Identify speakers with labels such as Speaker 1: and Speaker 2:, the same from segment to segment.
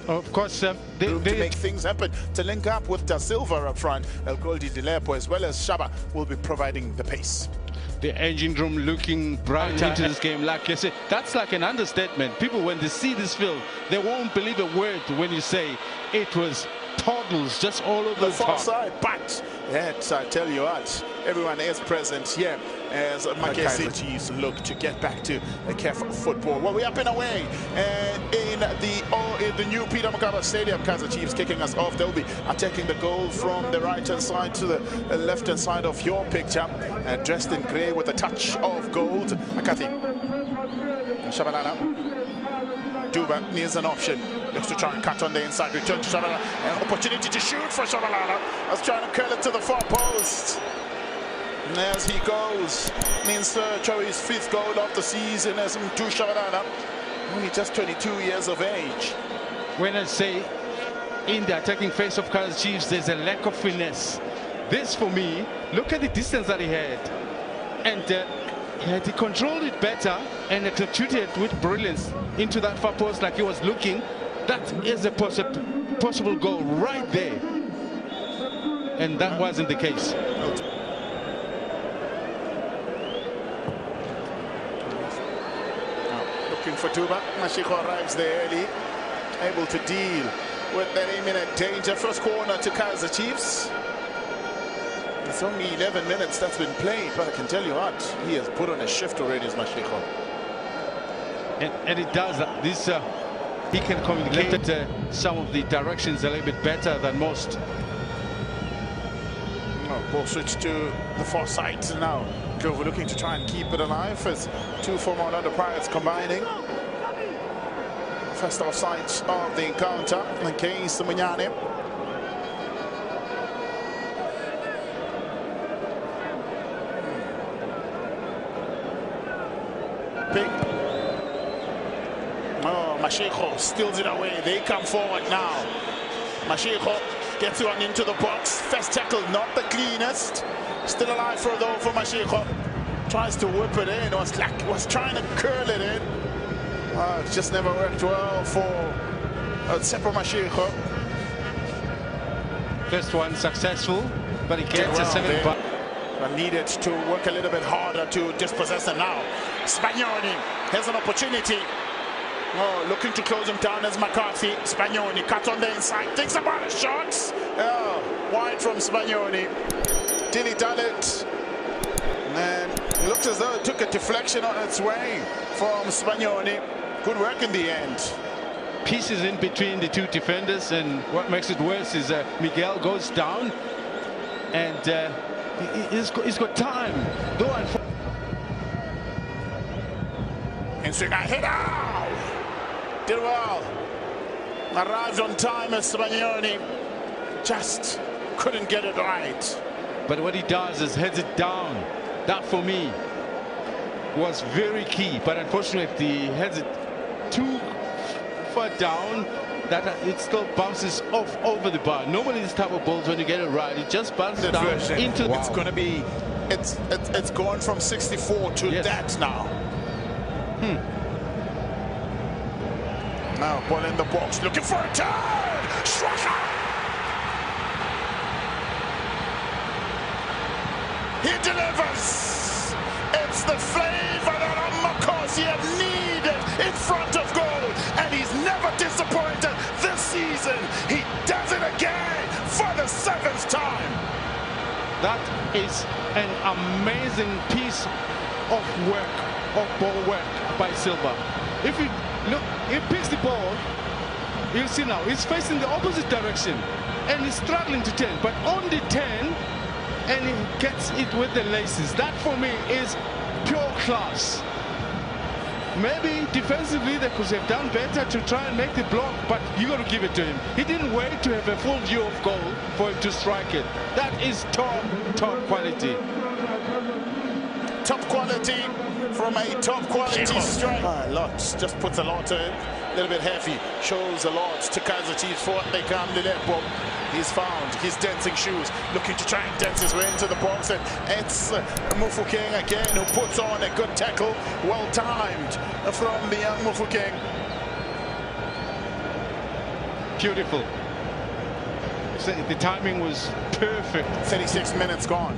Speaker 1: Of course,
Speaker 2: to make things happen, to link up with Da Silva up front. El Goldi Dilepo as well as Shaba will be providing the pace.
Speaker 1: The engine room looking bright into this game. Like you say, that's like an understatement. People, when they see this film, they won't believe a word when you say it was toddlers just all over the
Speaker 2: far
Speaker 1: top.
Speaker 2: side. But yet, I tell you what, everyone is present here as Magesi Chiefs look to get back to the CHIEFS football. Well, we're up and away in the new Peter Mokaba Stadium. Kaizer Chiefs kicking us off. They'll be attacking the goal from the right-hand side to the left-hand side of your picture, dressed in grey with a touch of gold. Akati Shabalala. Duba needs an option. Looks to try and cut on the inside. Return to Shabalala. An opportunity to shoot for Shabalala. As trying to curl it to the far post. And as he goes, means his 5th goal of the season as Mtu Shabalala. Only just 22 years of age.
Speaker 1: When I say in the attacking phase of Kaizer Chiefs, there's a lack of finesse. This, for me, look at the distance that he had. And had he controlled it better and executed with brilliance into that far post like he was looking, that is a possible goal right there. And that wasn't the case.
Speaker 2: Looking for Tuba. Mashiko arrives there early, able to deal with that imminent danger. First corner to Kaizer Chiefs. It's only 11 minutes that's been played, but I can tell you what, he has put on a shift already as Mashiko.
Speaker 1: And it does that. This he can communicate some of the directions a little bit better than most.
Speaker 2: Ball switch to the far side now. Clover looking to try and keep it alive as two former Orlando Pirates combining. First offside of the encounter, Magesi Munyane. Mashiko steals it away. They come forward now. Mashiko gets one into the box. First tackle, not the cleanest. Still alive for Mashiko. Tries to whip it in. Was trying to curl it in. It just never worked well for Tsepo Mashiko.
Speaker 1: First one successful, but he gets a second ball.
Speaker 2: Needed to work a little bit harder to dispossess him now. Spagnoni has an opportunity. Looking to close him down as Amakhosi. Spagnoni cut on the inside. Thinks about his shots. Wide from Spagnoni. Dilly-dallied. And it looks as though it took a deflection on its way from Spagnoni. Good work in the end.
Speaker 1: Pieces in between the two defenders, and what makes it worse is Miguel goes down, and he's got time.
Speaker 2: Insuga header! Did well. Arrived on time as Spagnoni. Just couldn't get it right.
Speaker 1: But what he does is heads it down. That for me was very key. But unfortunately, he heads it too far down that it still bounces off over the bar. Normally this type of balls, when you get it right, it just bounces down into
Speaker 2: It's going to be, it's gone from 64 to that now. Now ball in the box, looking for a turn. Striker. He delivers. It's the flavor that Amakhosi had needed in front of goal, and he's never disappointed this season. He does it again for the 7th time.
Speaker 1: That is an amazing piece of work, of ball work by Silva. If you look, he picks the ball, you'll see now, he's facing the opposite direction, and he's struggling to turn, but on the turn, and he gets it with the laces. That for me is pure class. Maybe defensively they could have done better to try and make the block, but you got to give it to him. He didn't wait to have a full view of goal for him to strike it. That is top quality.
Speaker 2: Top quality from a top quality strike. Lots just puts a lot in. A little bit heavy, shows a lot to Kaizer Chiefs for what they come to let. He's found his dancing shoes, looking to try and dance his way into the box, and it's Mufokeng again who puts on a good tackle, well timed from the young Mufokeng.
Speaker 1: beautiful. The timing was perfect.
Speaker 2: 36 minutes gone.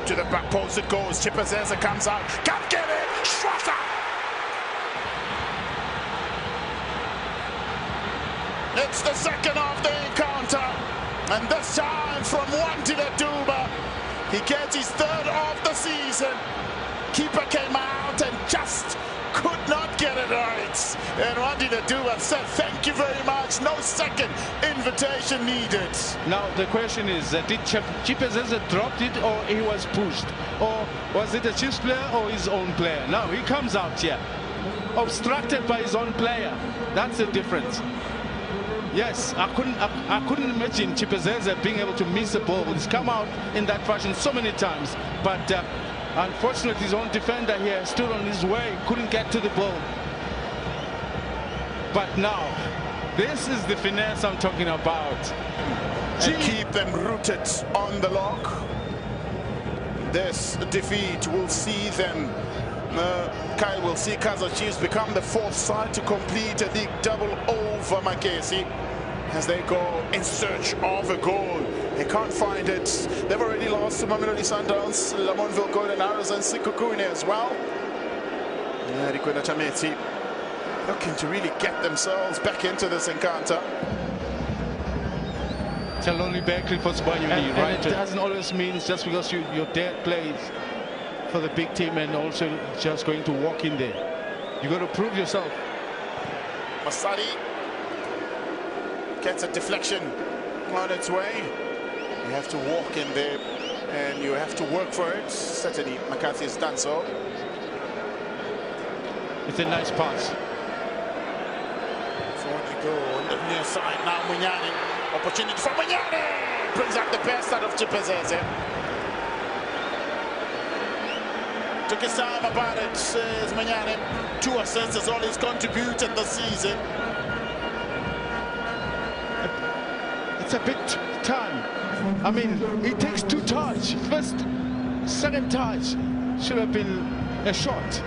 Speaker 2: To the back post it goes. CHIEFS comes out. Can't get it. Shot. It's the second of the encounter. And this time from Wandile Duba. He gets his third of the season. Keeper came out and just could not get it right. And Wandile Duba said, thank you very much. No second invitation needed.
Speaker 1: Now the question is, did CHIEFS dropped it or he was pushed? Or was it a Chiefs player or his own player? Now he comes out here, obstructed by his own player. That's the difference. Yes, I couldn't imagine CHIEFS being able to miss the ball. He's come out in that fashion so many times, but unfortunately his own defender here stood on his way, couldn't get to the ball. But now, this is the finesse I'm talking about.
Speaker 2: And keep them rooted on the lock. This defeat will see them, Kai will see Kaizer Chiefs become the fourth side to complete a league double over Magesi as they go in search of a goal. They can't find it. They've already lost to Mamelodi Sundowns, Lamontville Golden Arrows and Sikukune as well. Rikwena Chameti looking to really get themselves back into this encounter.
Speaker 1: It's a lonely bakery for Sibanyoni, right? It doesn't always mean just because your dad plays for the big team and also just going to walk in there. You got to prove yourself.
Speaker 2: Masadi gets a deflection on its way. You have to walk in there and you have to work for it. Certainly McCarthy has done so.
Speaker 1: It's a nice pass.
Speaker 2: Forward they go on the near side now. Munyani, opportunity for Munyani, brings out the best out of CHIEFS. Took his time about it, says Munyani. 2 assists is all he's contributed this season.
Speaker 1: It's a bit time. I mean, it takes 2 touches. First, second touch should have been a shot.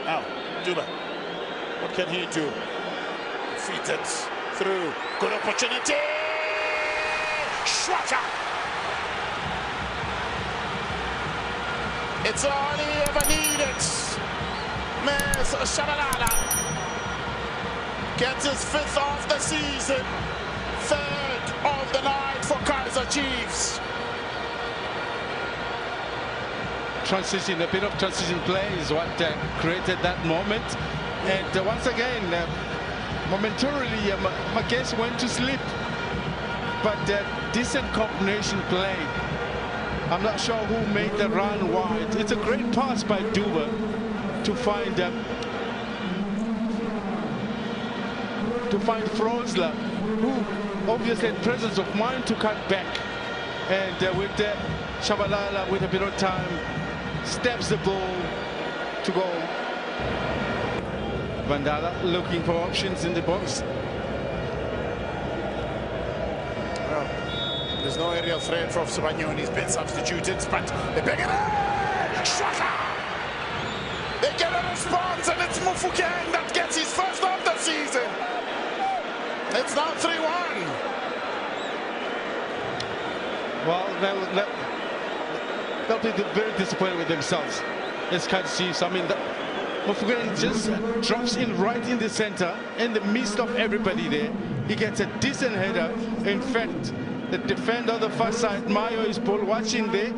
Speaker 2: Now, Duba, what can he do? Feeds it through. Good opportunity. Shwata. It's all he ever needed. Mes Shabalala gets his 5th of the season, 3rd of the night for Kaizer Chiefs.
Speaker 1: Transition, a bit of transition play is what created that moment. And once again, momentarily, Magesi went to sleep. But decent combination play. I'm not sure who made the run wide. It's a great pass by Duba to find Frozler, who obviously had presence of mind to cut back. And with Shabalala, with a bit of time, steps the ball to goal. Vandala looking for options in the box.
Speaker 2: Well, there's no aerial threat from Sibanyoni. He's been substituted, but they bring it in. Shaka! They get a response, and it's Mufukeng that gets his 1st of the season. It's now 3-1.
Speaker 1: Well, they'll be very disappointed with themselves. It's Kaizer Chiefs. I mean, Mufukeng just drops in right in the center, in the midst of everybody there. He gets a decent header. In fact, the defender on the far side, Mayo, is ball watching there.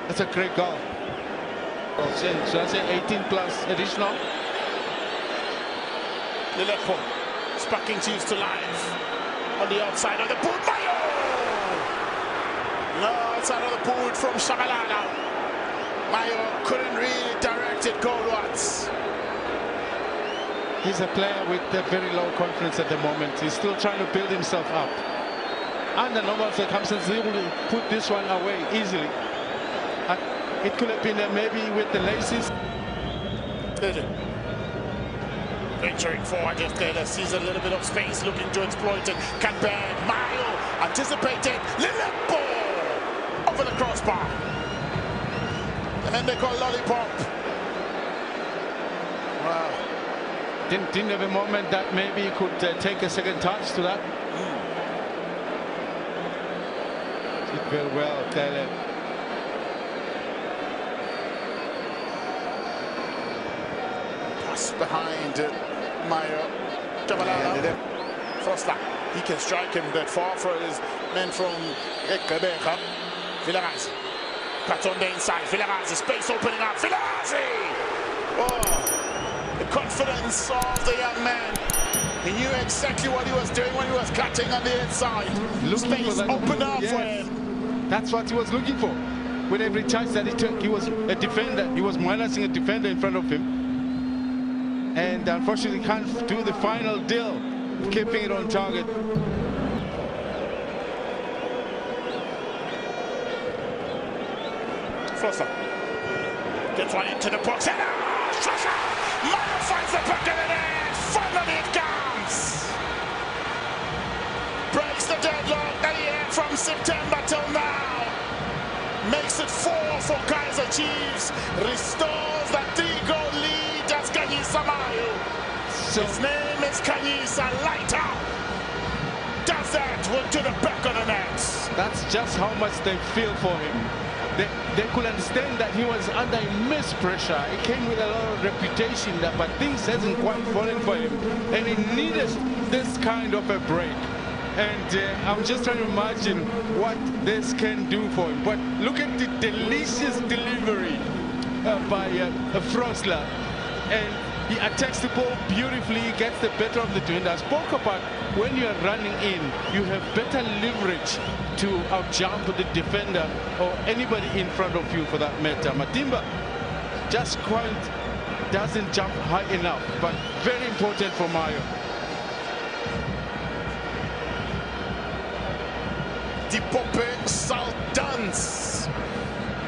Speaker 1: That's a great goal. So I say 18 plus additional.
Speaker 2: Lilepo sparking Chiefs to life on the outside of the boot. Mayo! No, outside of the boot from Shabalala. Mayo couldn't really direct it goalwards.
Speaker 1: He's a player with a very low confidence at the moment. He's still trying to build himself up. Under normal circumstances, he will put this one away easily. It could have been maybe with the laces.
Speaker 2: Venturing forward just there, sees a little bit of space, looking to exploit it. Can bang, Mayo, anticipated, little ball over the crossbar. And then they call lollipop. Wow.
Speaker 1: Didn't have a moment that maybe he could take a second touch to that. Did very well, Kaizer.
Speaker 2: Pass behind Mayo. Jabalala. Frosta. He can strike him that far for his men from Quebec. Villarasi. Cuts on the inside. Villarasi. Space opening up. Villarasi! Oh, the confidence of the young man. He knew exactly what he was doing when he was cutting on the inside. Space opened up for him.
Speaker 1: That's what he was looking for. With every chance that he took, he was a defender. He was minusing a defender in front of him. And unfortunately can't do the final deal, keeping it on target.
Speaker 2: Frosta gets one into the box. And Mayo finds the back of the net. Finally it comes. Breaks the deadlock that he had from September till now. Makes it 4 for Kaizer Chiefs. Restores that 3-goal lead as Kaizer Mayo. His name is Kaizer Lighter. Does that to the back of the net.
Speaker 1: That's just how much they feel for him. They could understand that he was under immense pressure. He came with a lot of reputation, but things hasn't quite fallen for him. And he needed this kind of a break. And I'm just trying to imagine what this can do for him. But look at the delicious delivery by Frosler. And he attacks the ball beautifully, gets the better of the defender. I spoke about when you are running in, you have better leverage to outjump the defender or anybody in front of you for that matter. Matimba just quite doesn't jump high enough, but very important for Mayo.
Speaker 2: Dipope Salt Dance.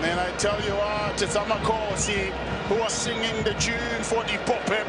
Speaker 2: And I tell you what, it's Amakhosi who was singing the tune for Dipope.